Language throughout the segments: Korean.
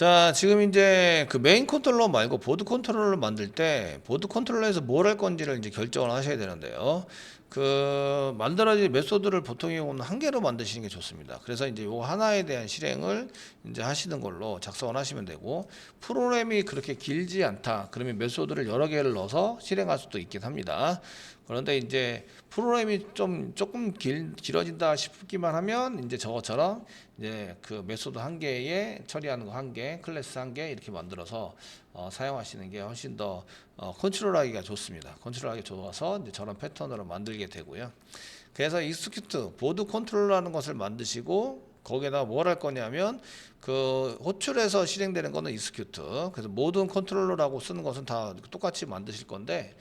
자, 지금 이제 그 메인 컨트롤러 말고 보드 컨트롤러를 만들 때 보드 컨트롤러에서 뭘 할 건지를 이제 결정을 하셔야 되는데요. 그 만들어진 메소드를 보통의 경우는 한 개로 만드시는 게 좋습니다. 그래서 이제 요 하나에 대한 실행을 이제 하시는 걸로 작성을 하시면 되고, 프로그램이 그렇게 길지 않다 그러면 메소드를 여러 개를 넣어서 실행할 수도 있긴 합니다. 그런데 이제 프로그램이 좀 조금 길어진다 싶기만 하면 이제 저것처럼 이제 그 메소드 한 개에 처리하는 거 한 개, 클래스 한 개 이렇게 만들어서 사용하시는 게 훨씬 더 컨트롤하기가 좋습니다. 컨트롤하기 좋아서 이제 저런 패턴으로 만들게 되고요. 그래서 익스큐트 보드 컨트롤러라는 것을 만드시고 거기에다 뭘 할 거냐면 그 호출해서 실행되는 거는 익스큐트. 그래서 모든 컨트롤러라고 쓰는 것은 다 똑같이 만드실 건데,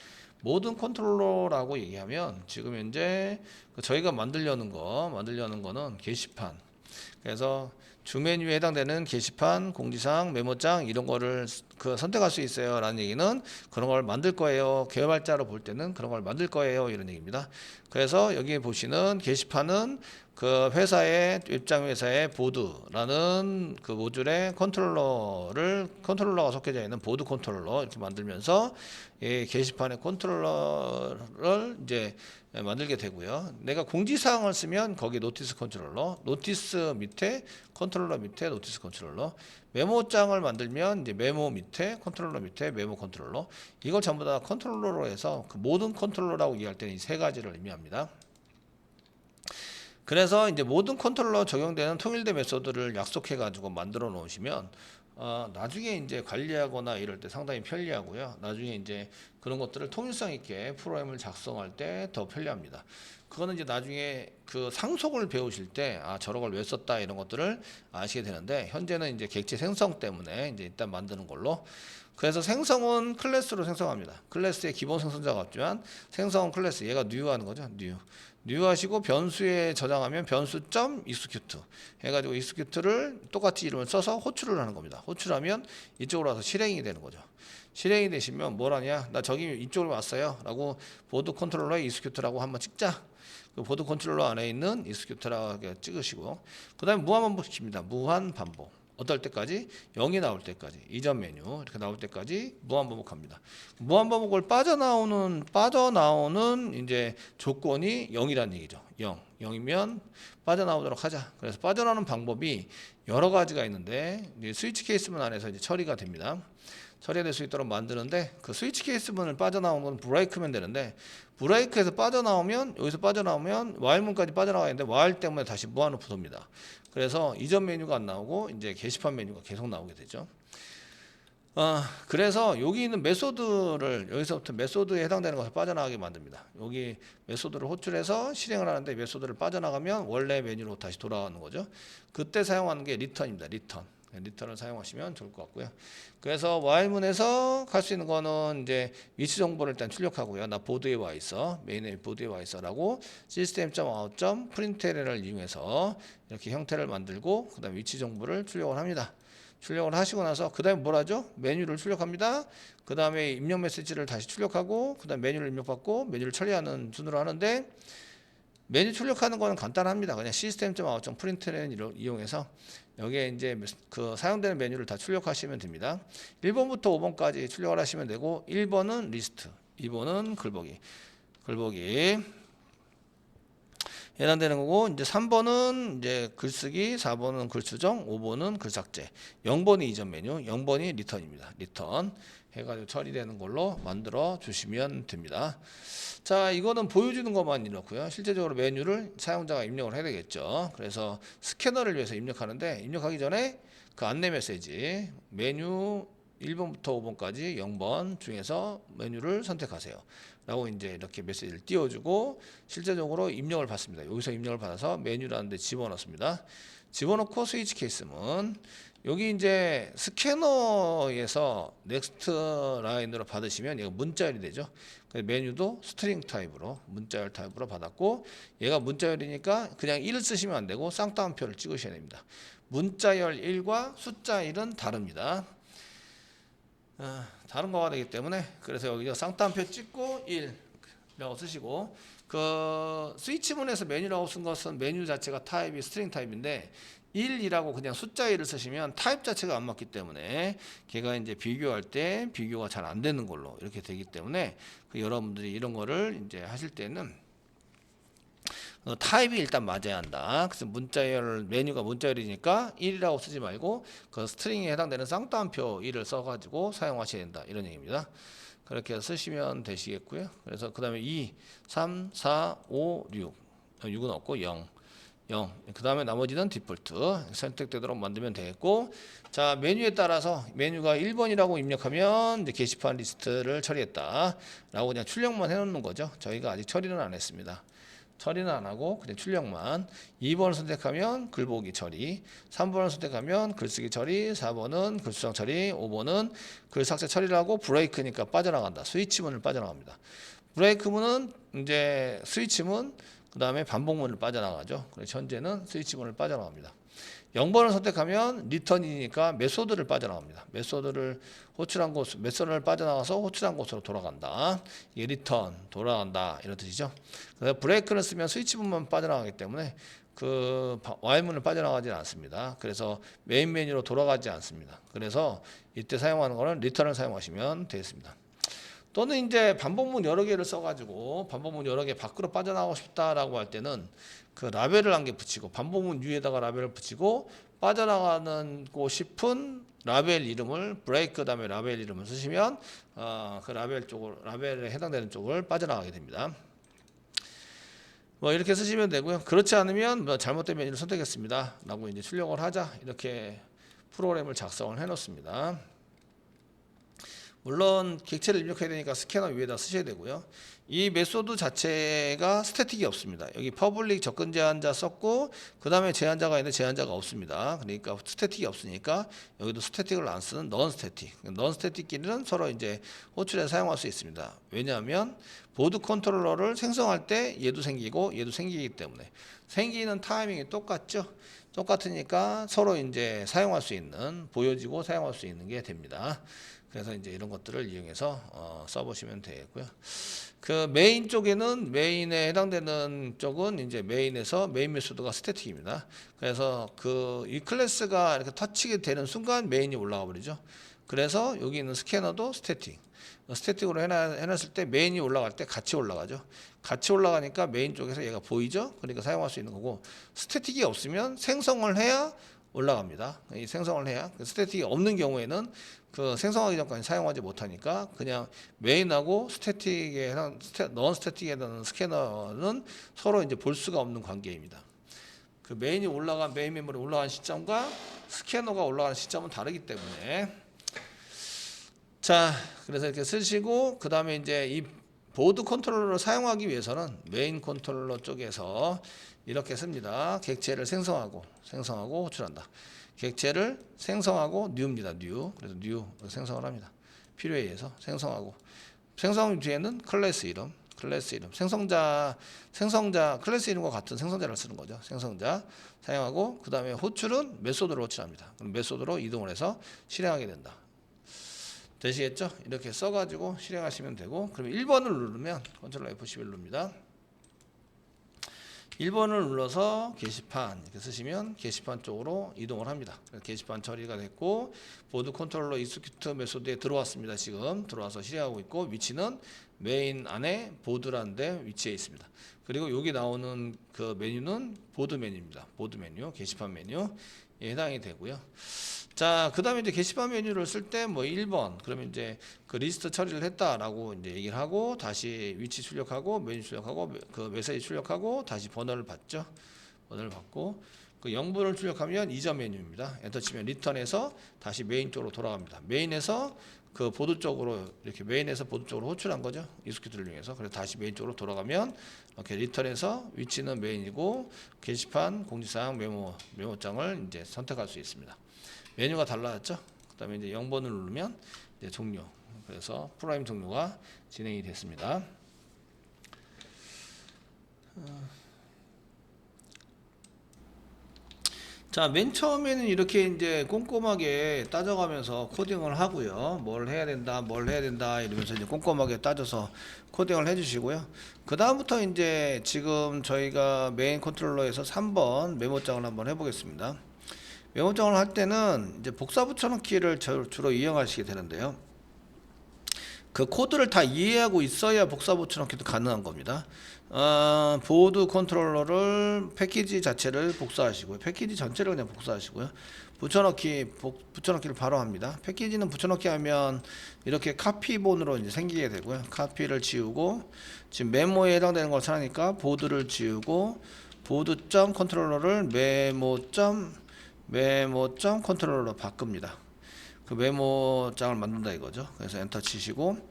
모든 컨트롤러라고 얘기하면 지금 현재 저희가 만들려는 거는 게시판. 그래서 주 메뉴에 해당되는 게시판, 공지사항, 메모장 이런 거를 그 선택할 수 있어요 라는 얘기는 그런 걸 만들 거예요. 개발자로 볼 때는 그런 걸 만들 거예요 이런 얘기입니다. 그래서 여기 보시는 게시판은 그 회사의 입장 회사의 보드라는 그 모듈의 컨트롤러가 속해져 있는 보드 컨트롤러 이렇게 만들면서 이 게시판의 컨트롤러를 이제 만들게 되고요. 내가 공지사항을 쓰면 거기 노티스 컨트롤러, 노티스 밑에 컨트롤러 밑에 노티스 컨트롤러, 메모장을 만들면 이제 메모 밑에 컨트롤러 밑에 메모 컨트롤러. 이걸 전부 다 컨트롤러로 해서 그 모든 컨트롤러라고 얘기할 때는 이 세 가지를 의미합니다. 그래서 이제 모든 컨트롤러 적용되는 통일된 메소드를 약속해 가지고 만들어 놓으시면 나중에 이제 관리하거나 이럴 때 상당히 편리하고요. 나중에 이제 그런 것들을 통일성 있게 프로그램을 작성할 때 더 편리합니다. 그거는 이제 나중에 그 상속을 배우실 때 저런 걸 왜 썼다 이런 것들을 아시게 되는데, 현재는 이제 객체 생성 때문에 이제 일단 만드는 걸로. 그래서 생성은 클래스로 생성합니다. 클래스의 기본 생성자가 없지만 생성은 클래스, 얘가 new 하는 거죠. new 하시고 변수에 저장하면 변수.execute 해가지고 execute를 똑같이 이름을 써서 호출을 하는 겁니다. 호출하면 이쪽으로 와서 실행이 되는 거죠. 실행이 되시면 뭘 하냐, 나 저기 이쪽으로 왔어요 라고 보드 컨트롤러에 execute라고 한번 찍자. 그 보드 컨트롤러 안에 있는 execute라고 찍으시고, 그 다음에 무한 반복 시킵니다. 무한 반복. 어떨 때까지? 0이 나올 때까지, 이전 메뉴 이렇게 나올 때까지 무한 반복합니다. 무한 반복을 빠져나오는 이제 조건이 0이라는 얘기죠. 0이면 빠져나오도록 하자. 그래서 빠져나오는 방법이 여러 가지가 있는데 스위치 케이스문 안에서 이제 처리가 됩니다. 처리가 될 수 있도록 만드는데, 그 스위치 케이스문을 빠져나오는 건 브레이크면 되는데, 브레이크에서 빠져나오면 여기서 빠져나오면 while문까지 빠져나가야 되는데 while 때문에 다시 무한으로 부도입니다. 그래서 이전 메뉴가 안 나오고 이제 게시판 메뉴가 계속 나오게 되죠. 그래서 여기 있는 메소드를 여기서부터 메소드에 해당되는 것을 빠져나가게 만듭니다. 여기 메소드를 호출해서 실행을 하는데 메소드를 빠져나가면 원래 메뉴로 다시 돌아가는 거죠. 그때 사용하는 게 리턴입니다. 리턴을 사용하시면 좋을 것 같고요. 그래서 while문에서 할 수 있는 거는 이제 위치 정보를 일단 출력하고요. 나 보드에 와 있어, 메인에 보드에 와 있어라고 system.out.println을 이용해서 이렇게 형태를 만들고 그다음 위치 정보를 출력을 합니다. 출력을 하시고 나서 그 다음에 뭘 하죠? 메뉴를 출력합니다. 그 다음에 입력 메시지를 다시 출력하고 그 다음 메뉴를 입력받고 메뉴를 처리하는 순으로 하는데, 메뉴 출력하는 거는 간단합니다. 그냥 system.out.println 이용해서 여기에 이제 그 사용되는 메뉴를 다 출력하시면 됩니다. 1번부터 5번까지 출력을 하시면 되고, 1번은 리스트, 2번은 글보기 해당되는 거고, 이제 3번은 이제 글쓰기, 4번은 글수정, 5번은 글삭제, 0번이 이전 메뉴, 0번이 리턴입니다. 리턴 해가지고 처리되는 걸로 만들어 주시면 됩니다. 자, 이거는 보여주는 것만 이렇고요. 실제적으로 메뉴를 사용자가 입력을 해야 되겠죠. 그래서 스캐너를 위해서 입력하는데, 입력하기 전에 그 안내 메시지 메뉴 1번부터 5번까지 0번 중에서 메뉴를 선택하세요 라고 이제 이렇게 메시지를 띄워주고 실제적으로 입력을 받습니다. 여기서 입력을 받아서 메뉴라는 데 집어넣습니다. 집어넣고 스위치 케이스문, 여기 이제 스캐너에서 넥스트 라인으로 받으시면 얘가 문자열이 되죠. 메뉴도 스트링 타입으로 문자열 타입으로 받았고, 얘가 문자열이니까 그냥 1을 쓰시면 안 되고 쌍따옴표를 찍으셔야 됩니다. 문자열 1과 숫자 1은 다릅니다. 다른 거가 되기 때문에, 그래서 여기서 쌍따옴표 찍고 1라고 쓰시고, 그 스위치문에서 메뉴라고 쓴 것은 메뉴 자체가 타입이 스트링 타입인데 1이라고 그냥 숫자 1을 쓰시면 타입 자체가 안 맞기 때문에 걔가 이제 비교할 때 비교가 잘 안 되는 걸로 이렇게 되기 때문에 그 여러분들이 이런 거를 이제 하실 때는 타입이 일단 맞아야 한다. 그래서 문자열 메뉴가 문자열이니까 1이라고 쓰지 말고 그 스트링에 해당되는 쌍따옴표 1을 써가지고 사용하셔야 된다. 이런 얘기입니다. 그렇게 쓰시면 되시겠고요. 그래서 그 다음에 2, 3, 4, 5, 6 6은 없고 0 그 다음에 나머지는 디폴트 선택되도록 만들면 되겠고, 자 메뉴에 따라서 메뉴가 1번이라고 입력하면 이제 게시판 리스트를 처리했다 라고 그냥 출력만 해놓는 거죠. 저희가 아직 처리는 안 했습니다. 처리는 안 하고 그냥 출력만. 2번을 선택하면 글보기 처리, 3번을 선택하면 글쓰기 처리, 4번은 글수정 처리, 5번은 글 삭제 처리를 하고 브레이크니까 빠져나간다. 스위치문을 빠져나갑니다. 브레이크문은 이제 스위치문, 그 다음에 반복문을 빠져나가죠. 그래서 현재는 스위치문을 빠져나갑니다. 0번을 선택하면 리턴이니까 메소드를 빠져나갑니다. 메소드를 호출한 곳, 메소드를 빠져나가서 호출한 곳으로 돌아간다. 이게 리턴, 돌아간다 이런 뜻이죠. 그래서 브레이크를 쓰면 스위치문만 빠져나가기 때문에 그 Y문을 빠져나가지 않습니다. 그래서 메인 메뉴로 돌아가지 않습니다. 그래서 이때 사용하는 거는 리턴을 사용하시면 되겠습니다. 또는 이제 반복문 여러 개를 써가지고 반복문 여러 개 밖으로 빠져나가고 싶다라고 할 때는 그 라벨을 한 개 붙이고 반복문 위에다가 라벨을 붙이고 빠져나가고 싶은 라벨 이름을 브레이크 다음에 라벨 이름을 쓰시면 그 라벨 쪽을 라벨에 해당되는 쪽을 빠져나가게 됩니다. 뭐 이렇게 쓰시면 되고요. 그렇지 않으면 뭐 잘못된 메뉴를 선택했습니다 라고 이제 출력을 하자 이렇게 프로그램을 작성을 해 놓습니다. 물론 객체를 입력해야 되니까 스캐너 위에다 쓰셔야 되고요. 이 메소드 자체가 스태틱이 없습니다. 여기 퍼블릭 접근 제한자 썼고 그 다음에 제한자가 있는데 제한자가 없습니다. 그러니까 스태틱이 없으니까 여기도 스태틱을 안 쓰는 넌 스태틱. 넌 스태틱끼리는 서로 이제 호출해서 사용할 수 있습니다. 왜냐하면 보드 컨트롤러를 생성할 때 얘도 생기고 얘도 생기기 때문에 생기는 타이밍이 똑같죠. 똑같으니까 서로 이제 사용할 수 있는 보여지고 사용할 수 있는 게 됩니다. 그래서 이제 이런 것들을 이용해서 써보시면 되겠고요. 그 메인 쪽에는 메인에 해당되는 쪽은 이제 메인에서 메인 메소드가 스태틱입니다. 그래서 그 이 클래스가 이렇게 터치가 되는 순간 메인이 올라가 버리죠. 그래서 여기 있는 스캐너도 스태틱. 스태틱으로 해놨을 때 메인이 올라갈 때 같이 올라가죠. 같이 올라가니까 메인 쪽에서 얘가 보이죠. 그러니까 사용할 수 있는 거고, 스태틱이 없으면 생성을 해야 올라갑니다. 이 생성을 해야. 스태틱이 없는 경우에는 그 생성하기 전까지 사용하지 못하니까 그냥 메인하고 스태틱에 해당 넌 스태틱에 해당하는 스캐너는 서로 이제 볼 수가 없는 관계입니다. 그 메인이 올라간 메인 메모리 올라간 시점과 스캐너가 올라가는 시점은 다르기 때문에, 자 그래서 이렇게 쓰시고 그 다음에 이제 이 보드 컨트롤러를 사용하기 위해서는 메인 컨트롤러 쪽에서 이렇게 씁니다. 객체를 생성하고 호출한다. 객체를 생성하고 뉴입니다. 뉴. 그래서 뉴 생성을 합니다. 필요에 의해서 생성하고, 생성 뒤에는 클래스 이름 생성자 클래스 이름과 같은 생성자를 쓰는 거죠. 생성자 사용하고 그 다음에 호출은 메소드로 호출합니다. 그럼 메소드로 이동을 해서 실행하게 된다. 되시겠죠? 이렇게 써가지고 실행하시면 되고, 그러면 1번을 누르면 컨트롤 F11 누릅니다. 1번을 눌러서 게시판 이렇게 쓰시면 게시판 쪽으로 이동을 합니다. 게시판 처리가 됐고 보드 컨트롤러 익스큐트 메소드에 들어왔습니다. 지금 들어와서 실행하고 있고 위치는 메인 안에 보드라는 데 위치해 있습니다. 그리고 여기 나오는 그 메뉴는 보드 메뉴입니다. 보드 메뉴, 게시판 메뉴에 해당이 되고요. 자, 그 다음에 이제 게시판 메뉴를 쓸 때 뭐 1번, 그러면 이제 그 리스트 처리를 했다라고 이제 얘기를 하고, 다시 위치 출력하고, 메뉴 출력하고, 그 메시지 출력하고, 다시 번호를 받죠. 번호를 받고, 그 0번을 출력하면 이전 메뉴입니다. 엔터 치면 리턴해서 다시 메인 쪽으로 돌아갑니다. 메인에서 그 보드 쪽으로, 이렇게 메인에서 보드 쪽으로 호출한 거죠. 익스큐트를 이용해서. 그래서 다시 메인 쪽으로 돌아가면, 이렇게 리턴해서 위치는 메인이고, 게시판, 공지사항, 메모장을 이제 선택할 수 있습니다. 메뉴가 달라졌죠. 그 다음에 이제 0번을 누르면 이제 종료. 그래서 프로그램 종료가 진행이 됐습니다. 자, 맨 처음에는 이렇게 이제 꼼꼼하게 따져가면서 코딩을 하고요. 뭘 해야 된다, 뭘 해야 된다 이러면서 이제 꼼꼼하게 따져서 코딩을 해주시고요. 그 다음부터 이제 지금 저희가 메인 컨트롤러에서 3번 메모장을 한번 해보겠습니다. 메모장을 할 때는 이제 복사 붙여넣기를 주로 이용하시게 되는데요. 그 코드를 다 이해하고 있어야 복사 붙여넣기도 가능한 겁니다. 보드 컨트롤러를 패키지 자체를 복사하시고요. 패키지 전체를 그냥 복사하시고요. 붙여넣기를 바로 합니다. 패키지는 붙여넣기 하면 이렇게 카피본으로 이제 생기게 되고요. 카피를 지우고 지금 메모에 해당되는 걸 찾으니까 보드를 지우고 보드.점 컨트롤러를 메모.점 컨트롤러로 바꿉니다. 그 메모장을 만든다 이거죠. 그래서 엔터 치시고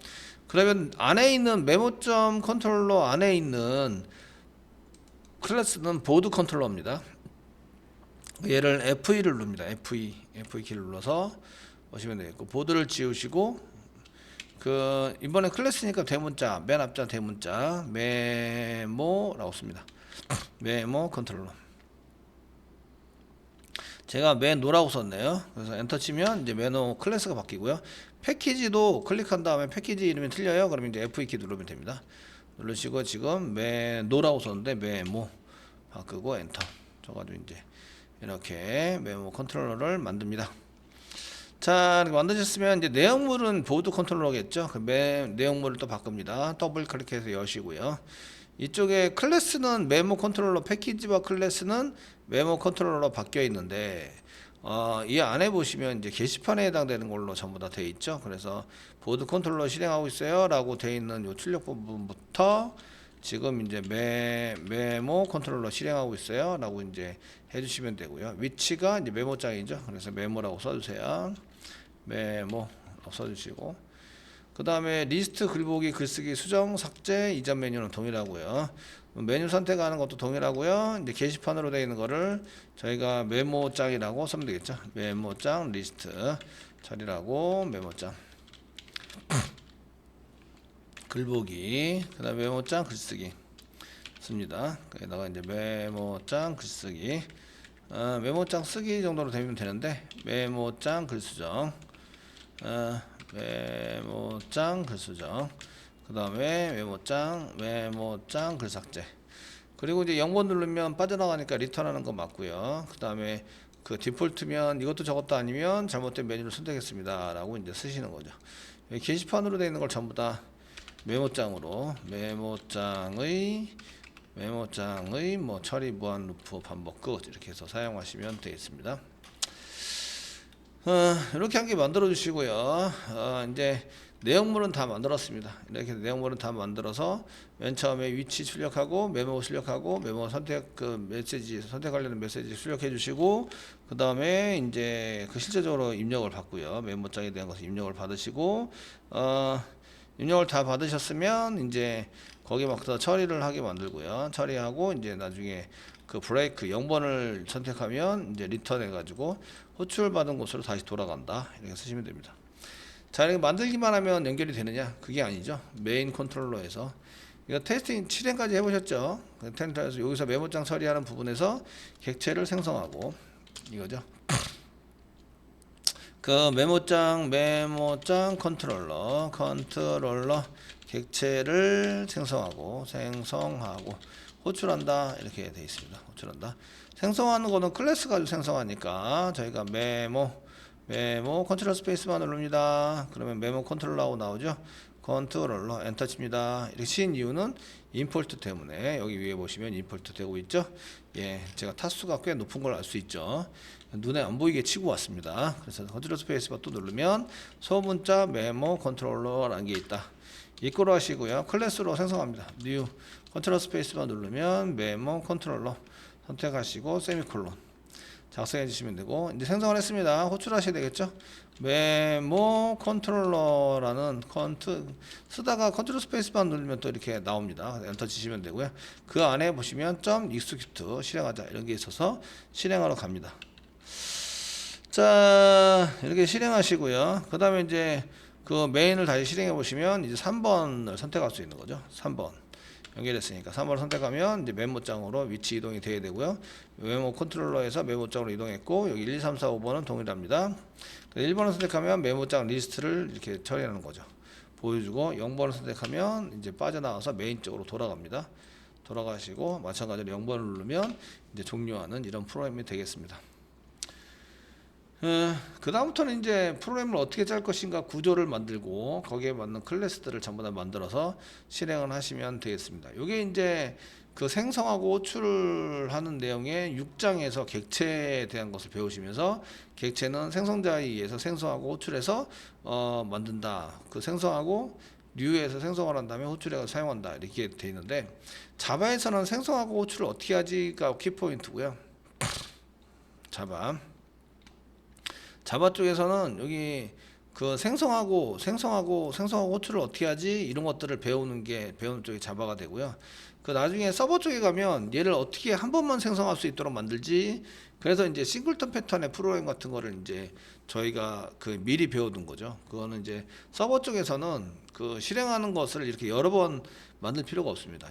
그러면 안에 있는 메모점 컨트롤러 안에 있는 클래스는 보드 컨트롤러입니다. 얘를 F2를 누릅니다. F2 키를 눌러서 보시면 되겠고 보드를 지우시고 그 이번에 클래스니까 대문자 맨 앞자 대문자 메모라고 씁니다. 메모 컨트롤러. 제가 메노라고 썼네요. 그래서 엔터 치면 이제 메노 클래스가 바뀌고요. 패키지도 클릭한 다음에 패키지 이름이 틀려요. 그러면 이제 F2 키 누르면 됩니다. 누르시고 지금 메노라고 썼는데 메모 바꾸고 엔터 쳐가지고 이제 이렇게 메모 컨트롤러를 만듭니다. 자, 이렇게 만드셨으면 이제 내용물은 보드 컨트롤러겠죠. 그 내용물을 또 바꿉니다. 더블 클릭해서 여시고요. 이쪽에 클래스는 메모 컨트롤러 패키지와 클래스는 메모 컨트롤러로 바뀌어 있는데 이 안에 보시면 이제 게시판에 해당되는 걸로 전부 다 되어 있죠. 그래서 보드 컨트롤러 실행하고 있어요 라고 되어 있는 요 출력 부분부터 지금 이제 메모 컨트롤러 실행하고 있어요 라고 이제 해주시면 되고요. 위치가 이제 메모장이죠. 그래서 메모라고 써주세요. 메모라고 써주시고 그 다음에 리스트, 글보기, 글쓰기, 수정, 삭제, 이전 메뉴는 동일하고요. 메뉴 선택하는 것도 동일하고요. 이제 게시판으로 되어 있는 거를 저희가 메모장이라고 쓰면 되겠죠. 메모장 리스트 처리라고 메모장 글보기 그 다음에 메모장 글쓰기 씁니다. 거기다가 이제 메모장 글쓰기 메모장 쓰기 정도로 되면 되는데 메모장 글수정 메모장 글수정 그 다음에 메모장 글삭제 그리고 이제 0번 누르면 빠져나가니까 리턴하는 거 맞고요. 그 다음에 그 디폴트면 이것도 저것도 아니면 잘못된 메뉴를 선택했습니다 라고 이제 쓰시는 거죠. 게시판으로 되어 있는 걸 전부 다 메모장으로 메모장의 뭐 처리 무한 루프 반복 끝 이렇게 해서 사용하시면 되겠습니다. 이렇게 한 개 만들어 주시고요. 이제 내용물은 다 만들었습니다. 이렇게 내용물은 다 만들어서 맨 처음에 위치 출력하고 메모 출력하고 메모 선택 그 메시지 선택하려는 메시지 출력해 주시고 그 다음에 이제 그 실제적으로 입력을 받고요. 메모장에 대한 것을 입력을 받으시고 입력을 다 받으셨으면 이제 거기 막 더 처리를 하게 만들고요. 처리하고 이제 나중에 그 브레이크 0번을 선택하면 이제 리턴 해가지고 호출 받은 곳으로 다시 돌아간다 이렇게 쓰시면 됩니다. 자, 이렇게 만들기만 하면 연결이 되느냐? 그게 아니죠. 메인 컨트롤러에서 이거 테스팅 실행까지 해보셨죠? 텐트에서 여기서 메모장 처리하는 부분에서 객체를 생성하고 이거죠. 그 메모장 컨트롤러 객체를 생성하고 호출한다 이렇게 되어 있습니다. 호출한다. 생성하는 거는 클래스 가지고 생성하니까 저희가 메모 컨트롤 스페이스만 누릅니다. 그러면 메모 컨트롤러하고 나오죠. 컨트롤러 엔터 칩니다. 이렇게 친 이유는 임포트 때문에 여기 위에 보시면 임포트 되고 있죠. 예, 제가 타수가 꽤 높은 걸 알 수 있죠. 눈에 안 보이게 치고 왔습니다. 그래서 컨트롤 스페이스바 또 누르면 소문자 메모 컨트롤러라는 게 있다. 이끌어 하시고요. 클래스로 생성합니다. 뉴 컨트롤 스페이스바 누르면 메모 컨트롤러 선택하시고 세미콜론 작성해 주시면 되고 이제 생성을 했습니다. 호출하셔야 되겠죠. 메모 컨트롤러라는 쓰다가 컨트롤 스페이스바 누르면 또 이렇게 나옵니다. 엔터 치시면 되고요. 그 안에 보시면 점 익스큐트 실행하자 이런 게 있어서 실행하러 갑니다. 자, 이렇게 실행하시고요. 그 다음에 이제 그 메인을 다시 실행해 보시면 이제 3번을 선택할 수 있는 거죠. 3번 연결했으니까 3번을 선택하면 이제 메모장으로 위치 이동이 돼야 되고요. 메모 컨트롤러에서 메모장으로 이동했고 여기 1, 2, 3, 4, 5번은 동일합니다. 1번을 선택하면 메모장 리스트를 이렇게 처리하는 거죠. 보여주고 0번을 선택하면 이제 빠져나와서 메인 쪽으로 돌아갑니다. 돌아가시고 마찬가지로 0번을 누르면 이제 종료하는 이런 프로그램이 되겠습니다. 그 다음부터는 이제 프로그램을 어떻게 짤 것인가 구조를 만들고 거기에 맞는 클래스들을 전부 다 만들어서 실행을 하시면 되겠습니다. 이게 이제 그 생성하고 호출하는 내용의 6장에서 객체에 대한 것을 배우시면서 객체는 생성자에 의해서 생성하고 호출해서 만든다. 그 생성하고 뉴에서 생성을 한 다음에 호출해서 사용한다. 이렇게 되어 있는데 자바에서는 생성하고 호출을 어떻게 하지가 키포인트고요. 자바 쪽에서는 여기 그 생성하고 호출을 어떻게 하지 이런 것들을 배우는 쪽이 자바가 되고요. 그 나중에 서버 쪽에 가면 얘를 어떻게 한 번만 생성할 수 있도록 만들지. 그래서 이제 싱글턴 패턴의 프로그램 같은 거를 이제 저희가 그 미리 배워둔 거죠. 그거는 이제 서버 쪽에서는 그 실행하는 것을 이렇게 여러 번 만들 필요가 없습니다.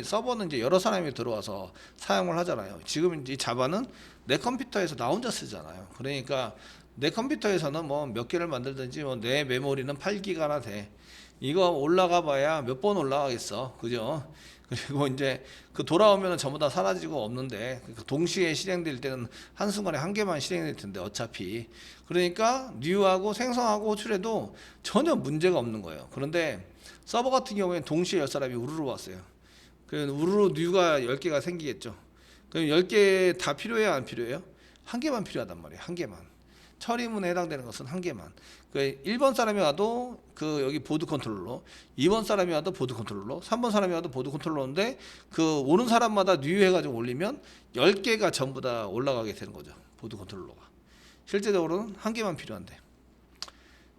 서버는 이제 여러 사람이 들어와서 사용을 하잖아요. 지금 이제 자바는 내 컴퓨터에서 나 혼자 쓰잖아요. 그러니까 내 컴퓨터에서는 뭐 몇 개를 만들든지 뭐 내 메모리는 8기가나 돼. 이거 올라가 봐야 몇 번 올라가겠어. 그죠? 그리고 이제 그 돌아오면은 전부 다 사라지고 없는데 동시에 실행될 때는 한순간에 한 개만 실행될 텐데 어차피 그러니까 뉴하고 생성하고 호출해도 전혀 문제가 없는 거예요. 그런데 서버 같은 경우에는 동시에 10사람이 우르르 왔어요. 그래서 우르르 뉴가 10개가 생기겠죠. 그럼 10개 다 필요해요, 안 필요해요? 한 개만 필요하단 말이에요. 한 개만. 처리문에 해당되는 것은 한 개만. 그 1번 사람이 와도 그 여기 보드 컨트롤러, 2번 사람이 와도 보드 컨트롤러, 3번 사람이 와도 보드 컨트롤러인데 그 오는 사람마다 뉴 해가지고 올리면 10개가 전부 다 올라가게 되는 거죠. 보드 컨트롤러가. 실제적으로는 한 개만 필요한데.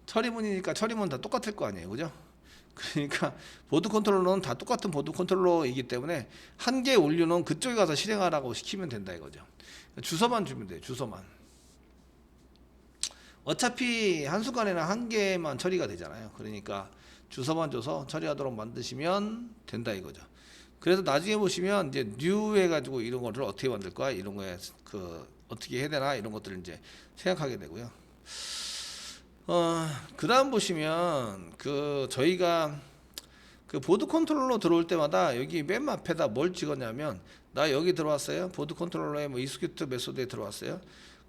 처리문이니까 처리문 다 똑같을 거 아니에요. 그죠? 그러니까 보드 컨트롤러는 다 똑같은 보드 컨트롤러이기 때문에 한 개 올려놓은 그쪽에 가서 실행하라고 시키면 된다 이거죠. 주소만 주면 돼요. 주소만. 어차피 한순간에는 한 개만 처리가 되잖아요. 그러니까 주소만 줘서 처리하도록 만드시면 된다 이거죠. 그래서 나중에 보시면 이제 뉴 해가지고 이런 거를 어떻게 만들 거야 이런 거에 그 어떻게 해야 되나 이런 것들을 이제 생각하게 되고요. 그 다음 보시면 그 저희가 그 보드 컨트롤러 들어올 때마다 여기 맨 앞에다 뭘 찍었냐면 나 여기 들어왔어요. 보드 컨트롤러에 뭐 익스큐트 메소드에 들어왔어요.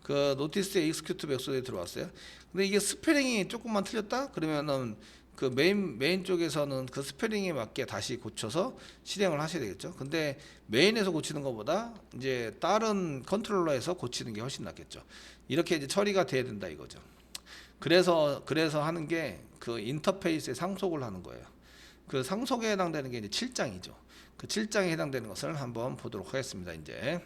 그 노티스에 익스큐트 메소드에 들어왔어요. 근데 이게 스페링이 조금만 틀렸다? 그러면은 그 메인 쪽에서는 그 스페링에 맞게 다시 고쳐서 실행을 하셔야 되겠죠. 근데 메인에서 고치는 것보다 이제 다른 컨트롤러에서 고치는 게 훨씬 낫겠죠. 이렇게 이제 처리가 돼야 된다 이거죠. 그래서 하는 게 그 인터페이스에 상속을 하는 거예요. 그 상속에 해당되는 게 이제 7장이죠. 그 7장에 해당되는 것을 한번 보도록 하겠습니다. 이제